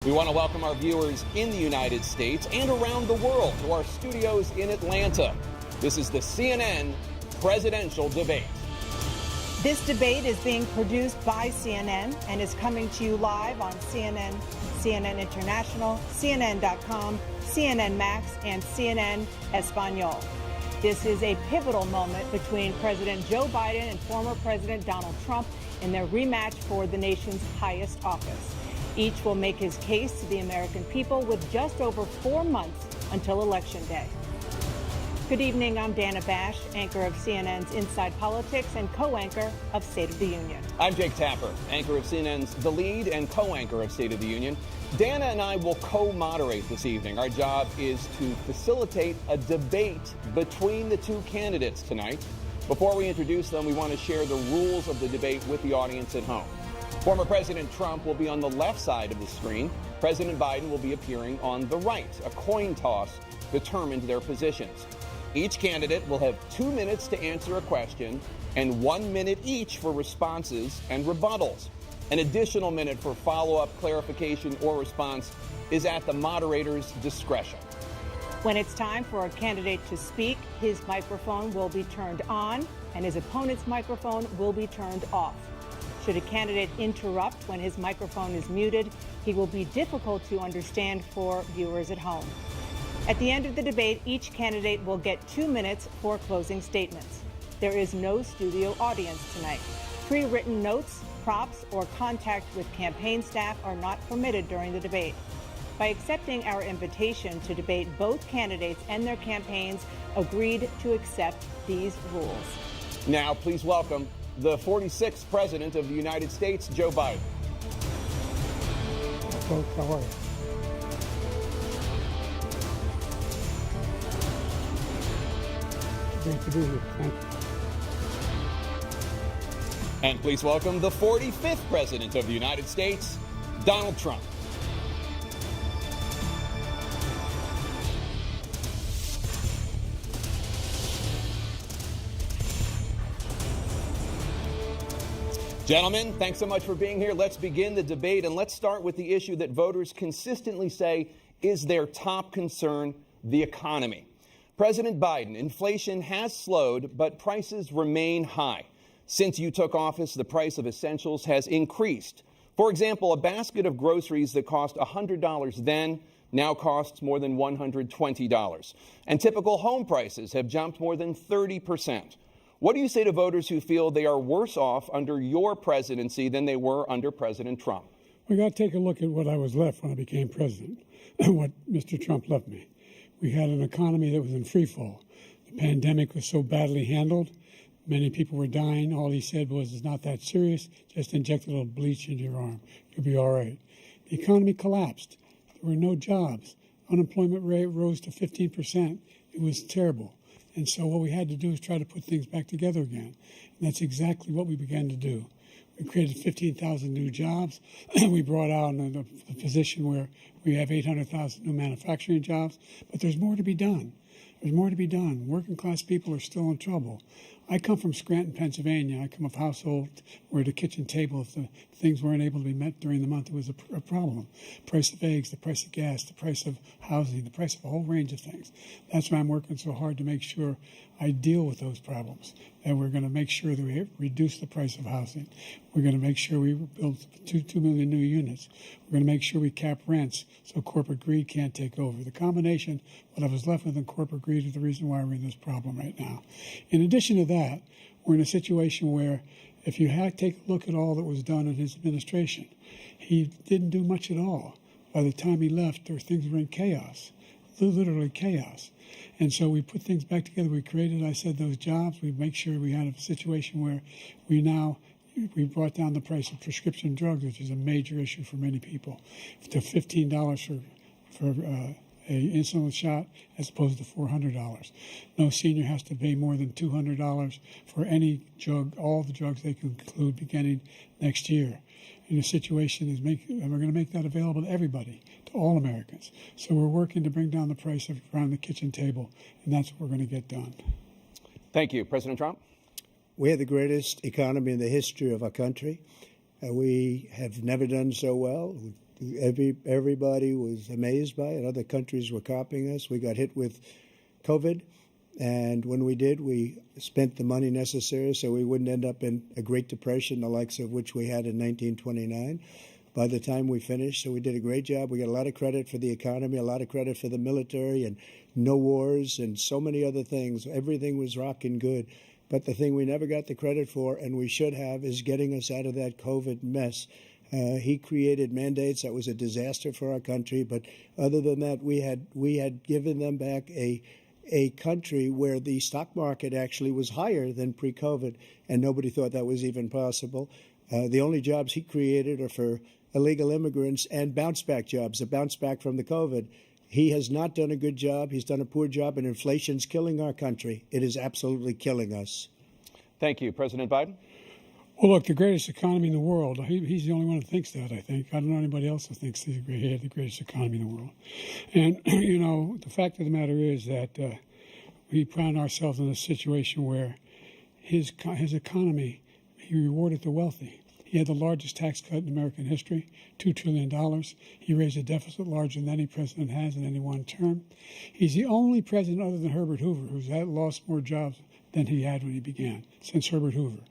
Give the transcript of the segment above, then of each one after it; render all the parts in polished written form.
We want to welcome our viewers in the United States and around the world to our studios in Atlanta. This is the CNN presidential debate. This debate is being produced by CNN and is coming to you live on CNN, CNN International, CNN.com, CNN Max, and CNN Espanol. This is a pivotal moment between President Joe Biden and former President Donald Trump in their rematch for the nation's highest office. Each will make his case to the American people with just over 4 months until Election Day. Good evening, I'm Dana Bash, anchor of CNN's Inside Politics and co-anchor of State of the Union. I'm Jake Tapper, anchor of CNN's The Lead and co-anchor of State of the Union. Dana and I will co-moderate this evening. Our job is to facilitate a debate between the two candidates tonight. Before we introduce them, we want to share the rules of the debate with the audience at home. Former President Trump will be on the left side of the screen. President Biden will be appearing on the right. A coin toss determined their positions. Each candidate will have 2 minutes to answer a question and 1 minute each for responses and rebuttals. An additional minute for follow-up, clarification, or response is at the moderator's discretion. When it's time for a candidate to speak, his microphone will be turned on and his opponent's microphone will be turned off. Should a candidate interrupt when his microphone is muted, he will be difficult to understand for viewers at home. At the end of the debate, each candidate will get 2 minutes for closing statements. There is no studio audience tonight. Pre-written notes, props, or contact with campaign staff are not permitted during the debate. By accepting our invitation to debate, both candidates and their campaigns agreed to accept these rules. Now, please welcome the 46th President of the United States, Joe Biden. Folks, how are you? Great to be here. Thank you. And please welcome the 45th President of the United States, Donald Trump. Gentlemen, thanks so much for being here. Let's begin the debate, and let's start with the issue that voters consistently say is their top concern, the economy. President Biden, inflation has slowed, but prices remain high. Since you took office, the price of essentials has increased. For example, a basket of groceries that cost $100 then now costs more than $120. And typical home prices have jumped more than 30%. What do you say to voters who feel they are worse off under your presidency than they were under President Trump? We got to take a look at what I was left when I became president, what Mr. Trump left me. We had an economy that was in free fall. The pandemic was so badly handled. Many people were dying. All he said was, it's not that serious. Just inject a little bleach into your arm. You'll be all right. The economy collapsed. There were no jobs. Unemployment rate rose to 15%. It was terrible. And so what we had to do is try to put things back together again. And that's exactly what we began to do. We created 15,000 new jobs. We brought out a position where we have 800,000 new manufacturing jobs. But there's more to be done. There's more to be done. Working class people are still in trouble. I come from Scranton, Pennsylvania. I come of a household where the kitchen table, if the things weren't able to be met during the month, it was a problem. Price of eggs, the price of gas, the price of housing, the price of a whole range of things. That's why I'm working so hard to make sure I deal with those problems. And we're going to make sure that we reduce the price of housing. We're going to make sure we build 2 million new units. We're going to make sure we cap rents so corporate greed can't take over. The combination, what I was left with in corporate greed, is the reason why we're in this problem right now. In addition to that, we're in a situation where if you take a look at all that was done in his administration, he didn't do much at all. By the time he left, things were in chaos, literally chaos. And so we put things back together. We created, I said, those jobs. We make sure we had a situation where we brought down the price of prescription drugs, which is a major issue for many people, to $15 for a insulin shot as opposed to $400. No senior has to pay more than $200 for any drug, all the drugs they can include beginning next year. And the situation is and we're going to make that available to everybody, to all Americans. So we're working to bring down the price around the kitchen table, and that's what we're going to get done. Thank you. President Trump? We have the greatest economy in the history of our country. We have never done so well. We've Everybody was amazed by it. Other countries were copying us. We got hit with COVID. And when we did, we spent the money necessary so we wouldn't end up in a Great Depression, the likes of which we had in 1929. By the time we finished, so we did a great job. We got a lot of credit for the economy, a lot of credit for the military, and no wars, and so many other things. Everything was rocking good. But the thing we never got the credit for, and we should have, is getting us out of that COVID mess. He created mandates that was a disaster for our country. But other than that, we had given them back a country where the stock market actually was higher than pre-COVID, and nobody thought that was even possible. The only jobs he created are for illegal immigrants and bounce-back jobs, a bounce-back from the COVID. He has not done a good job. He's done a poor job, and inflation's killing our country. It is absolutely killing us. Thank you. President Biden? Well, look, the greatest economy in the world, he's the only one who thinks that, I think. I don't know anybody else who thinks he had the greatest economy in the world. And, you know, the fact of the matter is that we found ourselves in a situation where his economy, he rewarded the wealthy. He had the largest tax cut in American history, $2 trillion. He raised a deficit larger than any president has in any one term. He's the only president other than Herbert Hoover who's lost more jobs than he had when he began, since Herbert Hoover.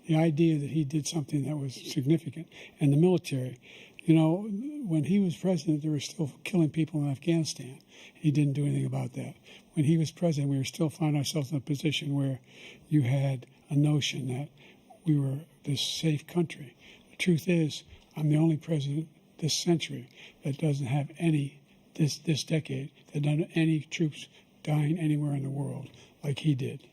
The idea that he did something that was significant. And the military, you know, when he was president, they were still killing people in Afghanistan. He didn't do anything about that. When he was president, we were still finding ourselves in a position where you had a notion that we were this safe country. The truth is, I'm the only president this century that doesn't have this decade, that doesn't have any troops dying anywhere in the world like he did.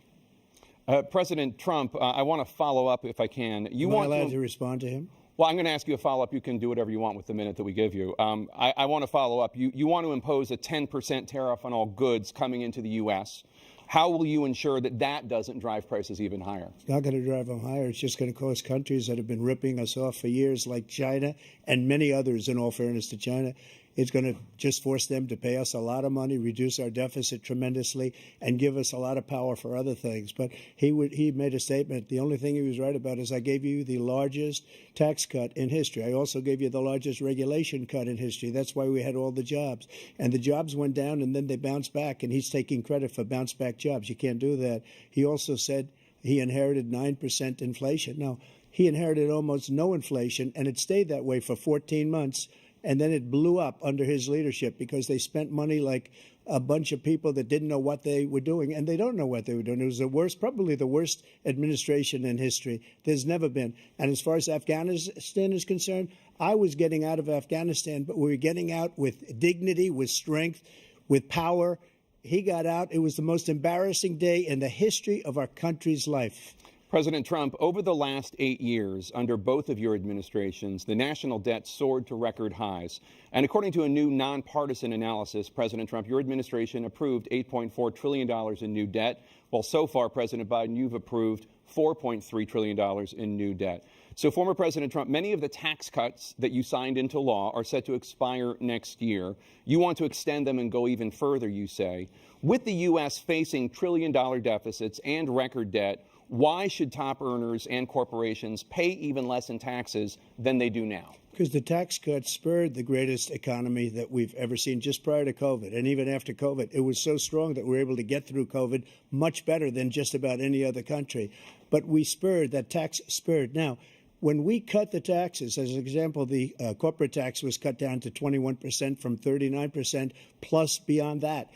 President Trump, I want to follow up if I can. Am I allowed to respond to him? Well, I'm going to ask you a follow-up. You can do whatever you want with the minute that we give you. I want to follow up. You want to impose a 10% tariff on all goods coming into the U.S. How will you ensure that that doesn't drive prices even higher? It's not going to drive them higher. It's just going to cause countries that have been ripping us off for years, like China and many others, in all fairness to China. It's going to just force them to pay us a lot of money, reduce our deficit tremendously, and give us a lot of power for other things. But he made a statement. The only thing he was right about is I gave you the largest tax cut in history. I also gave you the largest regulation cut in history. That's why we had all the jobs. And the jobs went down, and then they bounced back, and he's taking credit for bounce-back jobs. You can't do that. He also said he inherited 9% inflation. No, he inherited almost no inflation, and it stayed that way for 14 months. And then it blew up under his leadership because they spent money like a bunch of people that didn't know what they were doing. And they don't know what they were doing. It was the worst, probably the worst administration in history. There's never been. And as far as Afghanistan is concerned, I was getting out of Afghanistan, but we were getting out with dignity, with strength, with power. He got out. It was the most embarrassing day in the history of our country's life. President Trump, over the last 8 years, under both of your administrations, the national debt soared to record highs. And according to a new nonpartisan analysis, President Trump, your administration approved $8.4 trillion in new debt, while so far, President Biden, you've approved $4.3 trillion in new debt. So, former President Trump, many of the tax cuts that you signed into law are set to expire next year. You want to extend them and go even further, you say. With the U.S. facing trillion-dollar deficits and record debt, why should top earners and corporations pay even less in taxes than they do now? Because the tax cuts spurred the greatest economy that we've ever seen just prior to COVID. And even after COVID, it was so strong that we were able to get through COVID much better than just about any other country. But we spurred, that tax spurred. Now, when we cut the taxes, as an example, the corporate tax was cut down to 21% from 39%, plus beyond that.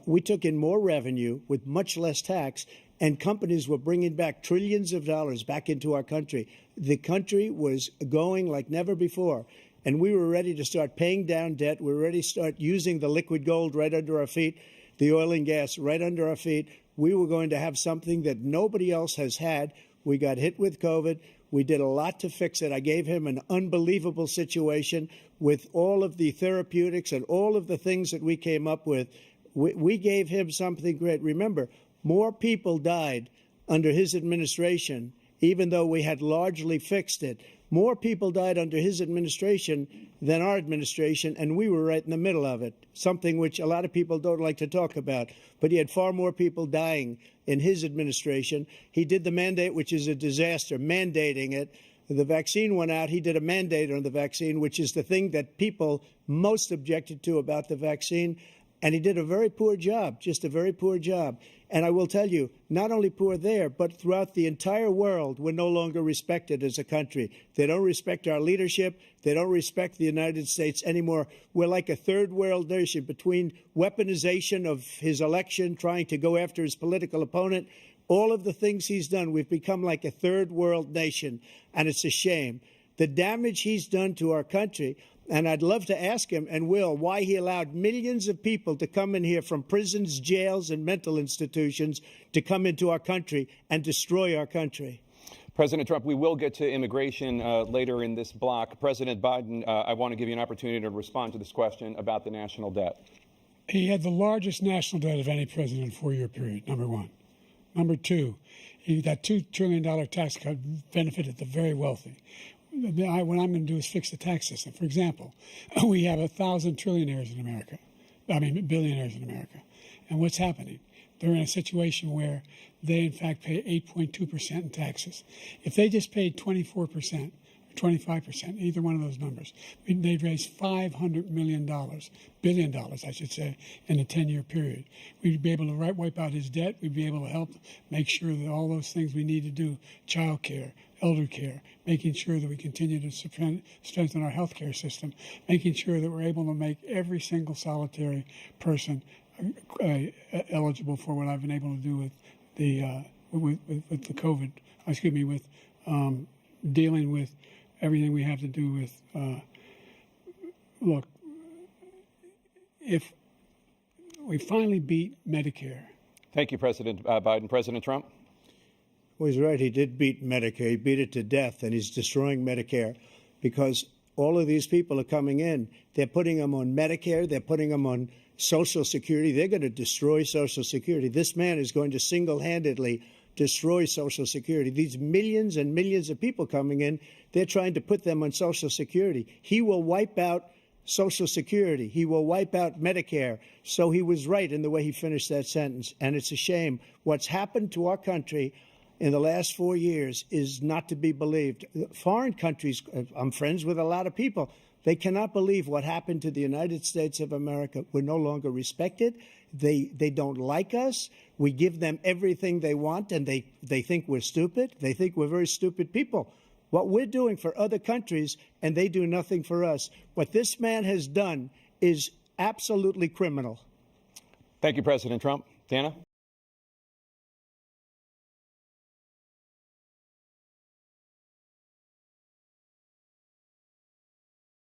We took in more revenue with much less tax, and companies were bringing back trillions of dollars back into our country. The country was going like never before, and we were ready to start paying down debt. We were ready to start using the liquid gold right under our feet, the oil and gas right under our feet. We were going to have something that nobody else has had. We got hit with COVID. We did a lot to fix it. I gave him an unbelievable situation with all of the therapeutics and all of the things that we came up with. We gave him something great. Remember, more people died under his administration, even though we had largely fixed it. More people died under his administration than our administration, and we were right in the middle of it, something which a lot of people don't like to talk about. But he had far more people dying in his administration. He did the mandate, which is a disaster, mandating it. The vaccine went out. He did a mandate on the vaccine, which is the thing that people most objected to about the vaccine. And he did a very poor job, just a very poor job. And I will tell you, not only poor there, but throughout the entire world, we're no longer respected as a country. They don't respect our leadership. They don't respect the United States anymore. We're like a third world nation between weaponization of his election, trying to go after his political opponent, all of the things he's done. We've become like a third world nation, and it's a shame. The damage he's done to our country. And I'd love to ask him, and will, why he allowed millions of people to come in here from prisons, jails, and mental institutions to come into our country and destroy our country. President Trump, we will get to immigration later in this block. President Biden, I want to give you an opportunity to respond to this question about the national debt. He had the largest national debt of any president in a 4-year period, number one. Number two, that $2 trillion tax cut benefited the very wealthy. What I'm going to do is fix the tax system. For example, we have 1,000 trillionaires in America. Billionaires in America. And what's happening? They're in a situation where they, in fact, pay 8.2% in taxes. If they just paid 24%, 25%, either one of those numbers, they'd raise $500 billion, I should say, in a 10-year period. We'd be able to wipe out his debt. We'd be able to help make sure that all those things we need to do, child care, elder care, making sure that we continue to strengthen our health care system, making sure that we're able to make every single solitary person eligible for what I've been able to do with the with the COVID, with dealing with everything we have to do with, look, if we finally beat Medicare. Thank you, President Biden. President Trump? Well, he's right. He did beat Medicare. He beat it to death, and he's destroying Medicare because all of these people are coming in. They're putting them on Medicare. They're putting them on Social Security. They're going to destroy Social Security. This man is going to single-handedly destroy Social Security. These millions and millions of people coming in, they're trying to put them on Social Security. He will wipe out Social Security. He will wipe out Medicare. So he was right in the way he finished that sentence. And it's a shame. What's happened to our country in the last 4 years is not to be believed. Foreign countries, I'm friends with a lot of people, they cannot believe what happened to the United States of America. We're no longer respected. They don't like us. We give them everything they want, and they think we're stupid. They think we're very stupid people. What we're doing for other countries, and they do nothing for us. What this man has done is absolutely criminal. Thank you, President Trump. Dana?